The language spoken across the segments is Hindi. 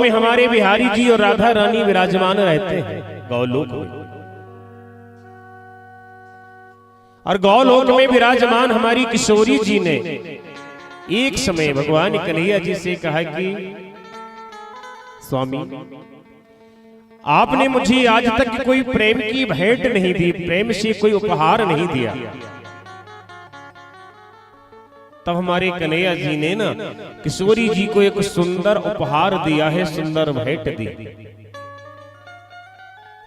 में हमारे बिहारी जी और राधा रानी विराजमान रहते हैं गौलोक में। और गौलोक में विराजमान हमारी किशोरी जी ने एक समय भगवान कन्हैया जी से कहा कि स्वामी, आपने मुझे आज तक कोई प्रेम की भेंट नहीं दी, प्रेम से कोई उपहार नहीं दिया। तब हमारे कन्हैया जी ने ना किशोरी जी को एक सुंदर उपहार दिया है, सुंदर भेंट दी।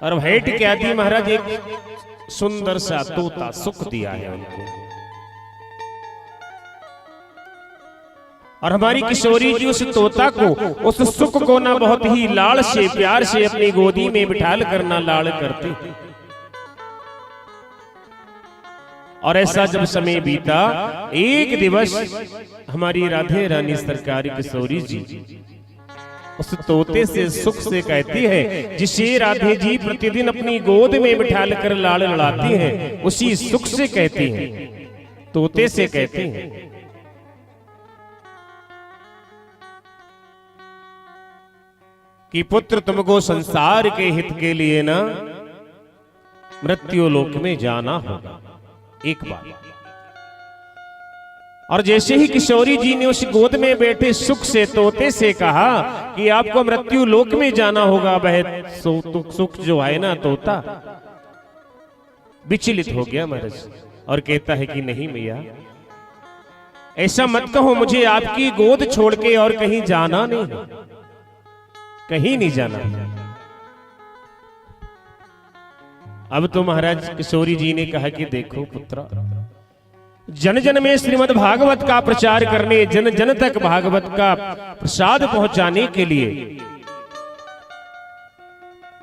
और भेंट क्या दी महाराज? एक सुंदर सा तोता सुख दिया है उनको। और हमारी किशोरी जी उस तोता को, उस सुख को ना बहुत ही लाड़ से प्यार से अपनी गोदी में बिठाल करना लाड़ करते। और ऐसा जब समय बीता, एक दिवस हमारी राधे रानी सरकार किशोरी जी उस तोते से सुख से कहती है, जिसे राधे जी प्रतिदिन अपनी गोद में बिठाल कर लाड़ लड़ाती हैं, उसी सुख से कहती हैं, तोते से कहती हैं कि पुत्र, तुमको संसार के हित के लिए ना मृत्यु लोक में जाना होगा एक बार। और जैसे ही किशोरी जी ने उस गोद में बैठे सुख से तोते से कहा कि आपको मृत्यु लोक में जाना होगा, वह सुख जो है ना तोता विचलित हो गया महाराज और कहता है कि नहीं मैया, ऐसा मत कहो, मुझे आपकी गोद छोड़ के और कहीं जाना नहीं, कहीं नहीं जाना। अब तो महाराज किशोरी जी ने कहा कि देखो पुत्र, जन जन में श्रीमद् भागवत का प्रचार करने, जन जन तक भागवत का प्रसाद पहुंचाने के लिए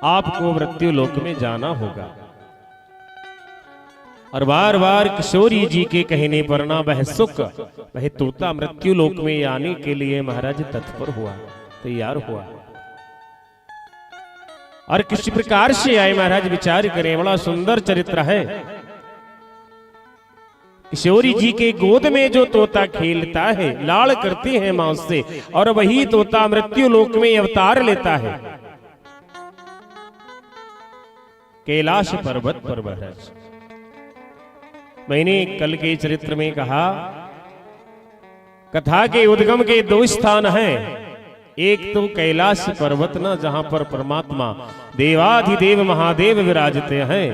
आपको मृत्यु लोक में जाना होगा। और बार बार किशोरी जी के कहने पर ना वह सुख, वह तोता मृत्यु लोक में आने के लिए महाराज तत्पर हुआ, तैयार हुआ। और किस प्रकार से आए महाराज विचार करें, बड़ा सुंदर चरित्र है। किशोरी जी के गोद में जो तोता खेलता है, लाड़ करती है मां से, और वही तोता मृत्यु लोक में अवतार लेता है कैलाश पर्वत पर महाराज। मैंने कल के चरित्र में कहा, कथा के उद्गम के दो स्थान हैं, एक तो कैलाश पर्वत ना, जहां पर परमात्मा देवाधिदेव महादेव विराजते हैं,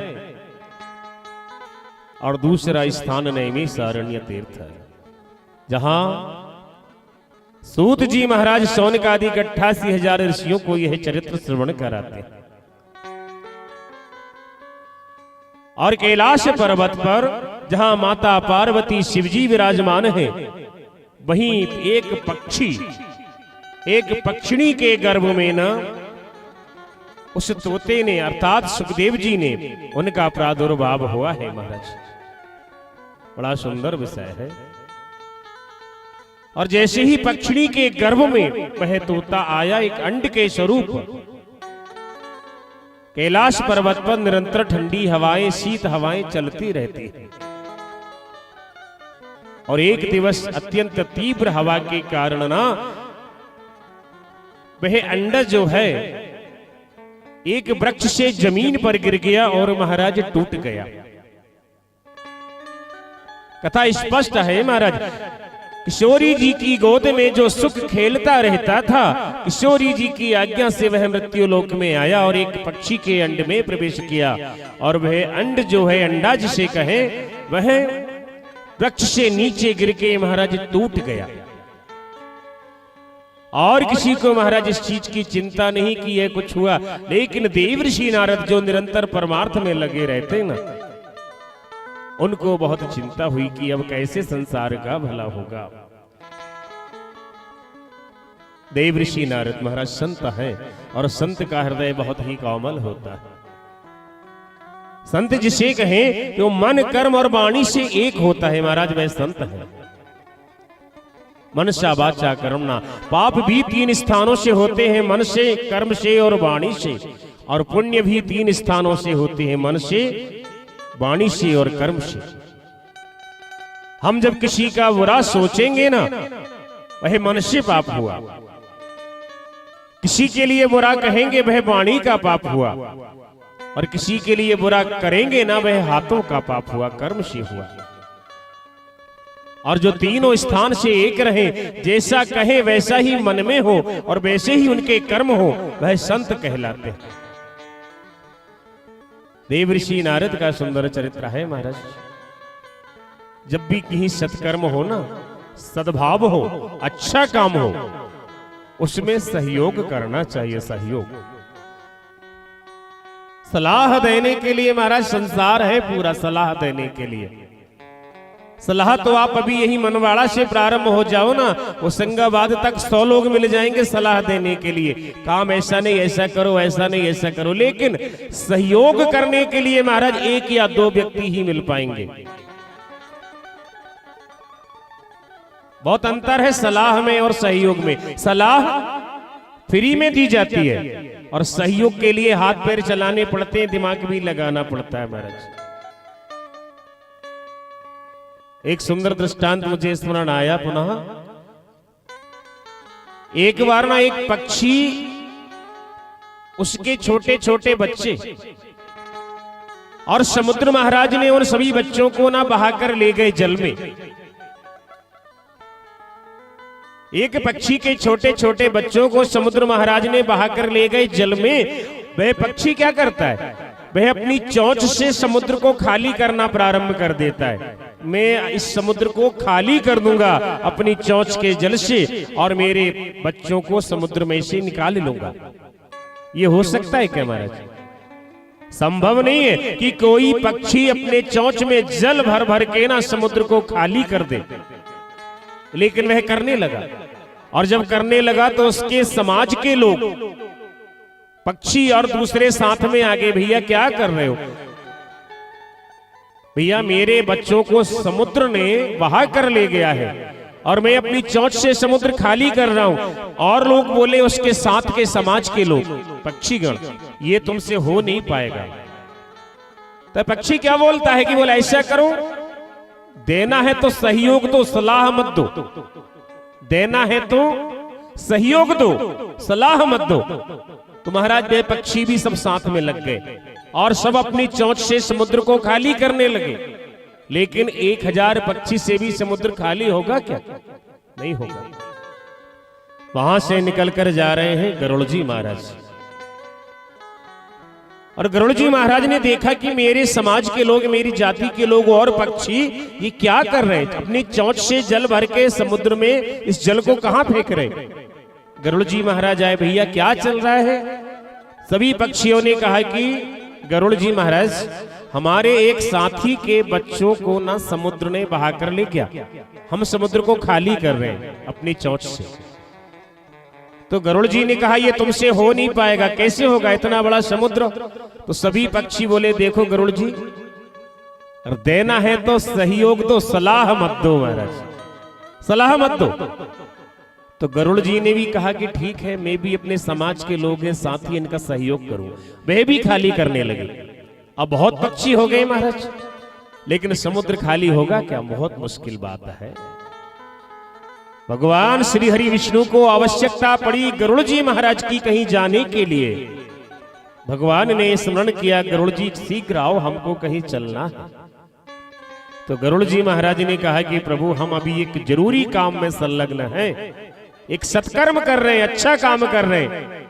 और दूसरा स्थान नैमिषारण्य तीर्थ है, जहां सूत जी महाराज शौनक आदि 88,000 ऋषियों को यह चरित्र श्रवण कराते हैं। और कैलाश पर्वत पर जहां माता पार्वती शिवजी विराजमान है, वहीं एक पक्षी, एक पक्षिणी के गर्भ में ना उस तोते ने अर्थात सुखदेव जी ने उनका प्रादुर्भाव हुआ है महाराज। बड़ा सुंदर विषय है। और जैसे ही पक्षिणी के गर्भ में वह तोता आया, एक अंड के स्वरूप, कैलाश पर्वत पर निरंतर ठंडी हवाएं, शीत हवाएं चलती रहती हैं। और एक दिवस अत्यंत तीव्र हवा के कारण ना वह अंडा जो है एक वृक्ष से जमीन पर गिर गया और महाराज टूट गया। कथा स्पष्ट है महाराज। किशोरी जी की गोद में जो सुख खेलता रहता था, किशोरी जी की आज्ञा से वह मृत्यु लोक में आया और एक पक्षी के अंड में प्रवेश किया। और वह अंड जो है, अंडा जिसे कहे, वह वृक्ष से नीचे गिर के महाराज टूट गया। और किसी को महाराज इस चीज की चिंता नहीं कि यह कुछ हुआ, लेकिन देवर्षि नारद जो निरंतर परमार्थ में लगे रहते ना, उनको बहुत चिंता हुई कि अब कैसे संसार का भला होगा। देवर्षि नारद महाराज संत है, और संत का हृदय बहुत ही कोमल होता है। संत जिसे कहें तो मन कर्म और वाणी से एक होता है महाराज, वह संत है। मनसा वाचा कर्मणा, पाप भी 3 स्थानों से होते हैं, मन से, कर्म से और वाणी से। और पुण्य भी 3 स्थानों से होते हैं, मन से, वाणी से और कर्म से। हम जब किसी का बुरा सोचेंगे ना, वह मन से पाप हुआ। किसी के लिए बुरा कहेंगे वह वाणी का पाप हुआ, और किसी के लिए बुरा करेंगे ना वह हाथों का पाप हुआ, कर्म से हुआ। और जो तीनों स्थान से एक रहे, जैसा कहे वैसा ही मन में हो और वैसे ही उनके कर्म हो, वह संत कहलाते हैं। देवऋषि नारद का सुंदर चरित्र है महाराज। जब भी कहीं सत्कर्म हो ना, सद्भाव हो, अच्छा काम हो, उसमें सहयोग करना चाहिए। सहयोग, सलाह देने के लिए महाराज संसार है पूरा, सलाह देने के लिए। सलाह तो आप अभी यही मनवाड़ा से प्रारंभ हो जाओ ना, होशंगाबाद तक 100 लोग मिल जाएंगे सलाह देने के लिए, काम ऐसा नहीं ऐसा करो, ऐसा नहीं ऐसा करो। लेकिन सहयोग करने के लिए महाराज 1 या 2 व्यक्ति ही मिल पाएंगे। बहुत अंतर है सलाह में और सहयोग में। सलाह फ्री में दी जाती है और सहयोग के लिए हाथ पैर चलाने पड़ते हैं, दिमाग भी लगाना पड़ता है महाराज। एक सुंदर दृष्टांत मुझे स्मरण आया पुनः। एक बार ना एक पक्षी, उसके छोटे छोटे बच्चे और समुद्र महाराज ने उन सभी बच्चों को ना बहाकर ले गए जल में। एक पक्षी के छोटे छोटे बच्चों को समुद्र महाराज ने बहाकर ले गए जल में। वह पक्षी क्या करता है, वह अपनी चोंच से समुद्र को खाली करना प्रारंभ कर देता है। मैं इस समुद्र को खाली कर दूंगा अपनी चोंच के जल से और मेरे बच्चों को समुद्र में से निकाल लूंगा। ये हो सकता है क्या महाराज? संभव नहीं है कि कोई पक्षी अपने चोंच में जल भर भर के ना समुद्र को खाली कर दे। लेकिन वह करने लगा, और जब करने लगा तो उसके समाज के लोग, पक्षी और दूसरे साथ में आगे, भैया क्या कर रहे हो? भैया मेरे बच्चों को समुद्र ने बहा कर ले गया है और मैं अपनी चोंच से समुद्र खाली कर रहा हूं। और लोग बोले, उसके साथ के समाज के लोग, पक्षीगण, ये तुमसे हो नहीं पाएगा। तो पक्षी क्या बोलता है कि बोले ऐसा करो, देना है तो सहयोग दो, सलाह मत दो। देना है तो सहयोग दो, सलाह मत दो। तो महाराज वे पक्षी भी सब साथ में लग गए और सब अपनी चोंच से समुद्र को खाली करने लगे। लेकिन 1000 पक्षी से भी समुद्र खाली होगा क्या? नहीं होगा। वहां से निकलकर जा रहे हैं गरुड़ जी महाराज, और गरुड़ जी महाराज ने देखा कि मेरे समाज के लोग, मेरी जाति के लोग और पक्षी ये क्या कर रहे हैं? अपनी चोंच से जल भर के समुद्र में इस जल को कहां फेंक रहे? गरुड़ जी महाराज आए, भैया क्या चल रहा है? सभी पक्षियों ने कहा कि गरुड़ जी महाराज, हमारे एक साथी के बच्चों को ना समुद्र ने बहा कर ले गया, हम समुद्र को खाली कर रहे हैं अपनी चोंच से। तो गरुड़ जी ने कहा ये तुमसे हो नहीं पाएगा। कैसे होगा, इतना बड़ा समुद्र? तो सभी पक्षी बोले, देखो गरुड़ जी, देना है तो सहयोग दो, सलाह मत दो महाराज, सलाह मत दो। तो गरुड़ जी ने भी कहा कि ठीक है, मैं भी अपने समाज के लोग हैं, साथ ही इनका सहयोग करूं। वे भी खाली करने लगे। अब बहुत पक्षी हो गए महाराज, लेकिन समुद्र खाली होगा क्या? बहुत मुश्किल बात है। भगवान श्री हरि विष्णु को आवश्यकता पड़ी गरुड़ जी महाराज की कहीं जाने के लिए। भगवान ने स्मरण किया, गरुड़ जी शीघ्र आओ, हमको कहीं चलना है। तो गरुड़ जी महाराज ने कहा कि प्रभु, हम अभी एक जरूरी काम में संलग्न हैं, एक सत्कर्म कर रहे हैं, अच्छा काम कर रहे हैं,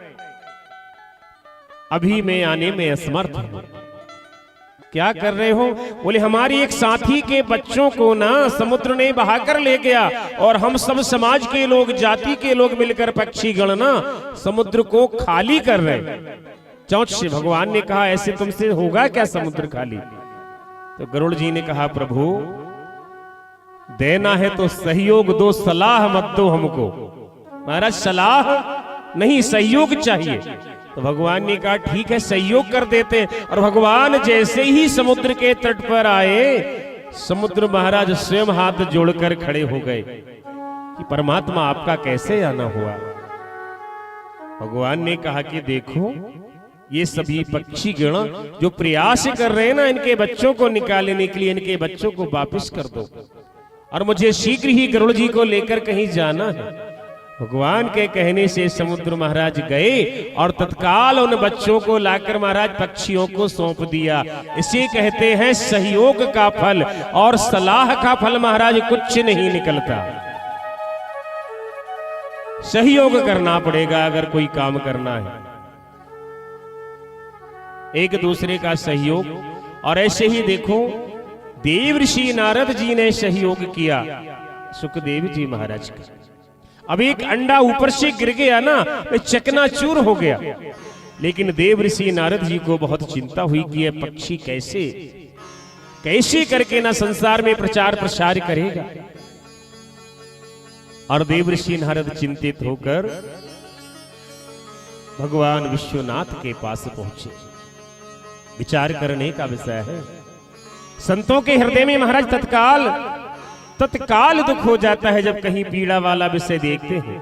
अभी मैं आने में असमर्थ हूं। क्या कर रहे हो? बोले हमारी एक साथी के बच्चों को ना समुद्र ने बहा कर ले गया और हम सब समाज के लोग, जाति के लोग मिलकर पक्षीगण ना समुद्र को खाली कर रहे हैं चोंच से। भगवान ने कहा ऐसे तुमसे होगा क्या समुद्र खाली? तो गरुड़ जी ने कहा प्रभु, देना है तो सहयोग दो, सलाह मत दो हमको। महाराज सलाह नहीं, सहयोग चाहिए। तो भगवान ने कहा ठीक है, सहयोग कर देते। और भगवान जैसे ही समुद्र के तट पर आए, समुद्र महाराज स्वयं हाथ जोड़कर खड़े हो गए कि परमात्मा आपका कैसे आना हुआ? भगवान ने कहा कि देखो, ये सभी पक्षी गण जो प्रयास कर रहे हैं ना इनके बच्चों को निकालने के लिए, इनके बच्चों को वापस कर दो, और मुझे शीघ्र ही गरुड़ जी को लेकर कहीं जाना है। भगवान के कहने से समुद्र महाराज गए और तत्काल उन बच्चों को लाकर महाराज पक्षियों को सौंप दिया। इसे कहते हैं सहयोग का फल, और सलाह का फल महाराज कुछ नहीं निकलता। सहयोग करना पड़ेगा अगर कोई काम करना है, एक दूसरे का सहयोग। और ऐसे ही देखो देव ऋषि नारद जी ने सहयोग किया सुखदेव जी महाराज का। अब एक अंडा ऊपर से गिर गया ना, चकनाचूर हो गया, लेकिन देव ऋषि नारद जी को बहुत चिंता हुई कि यह पक्षी कैसे कैसे करके ना संसार में प्रचार प्रसार करेगा। और देव ऋषि नारद चिंतित होकर भगवान विश्वनाथ के पास पहुंचे। विचार करने का विषय है। संतों के हृदय में महाराज तत्काल दुख हो जाता है जब कहीं पीड़ा वाला विषय देखते हैं।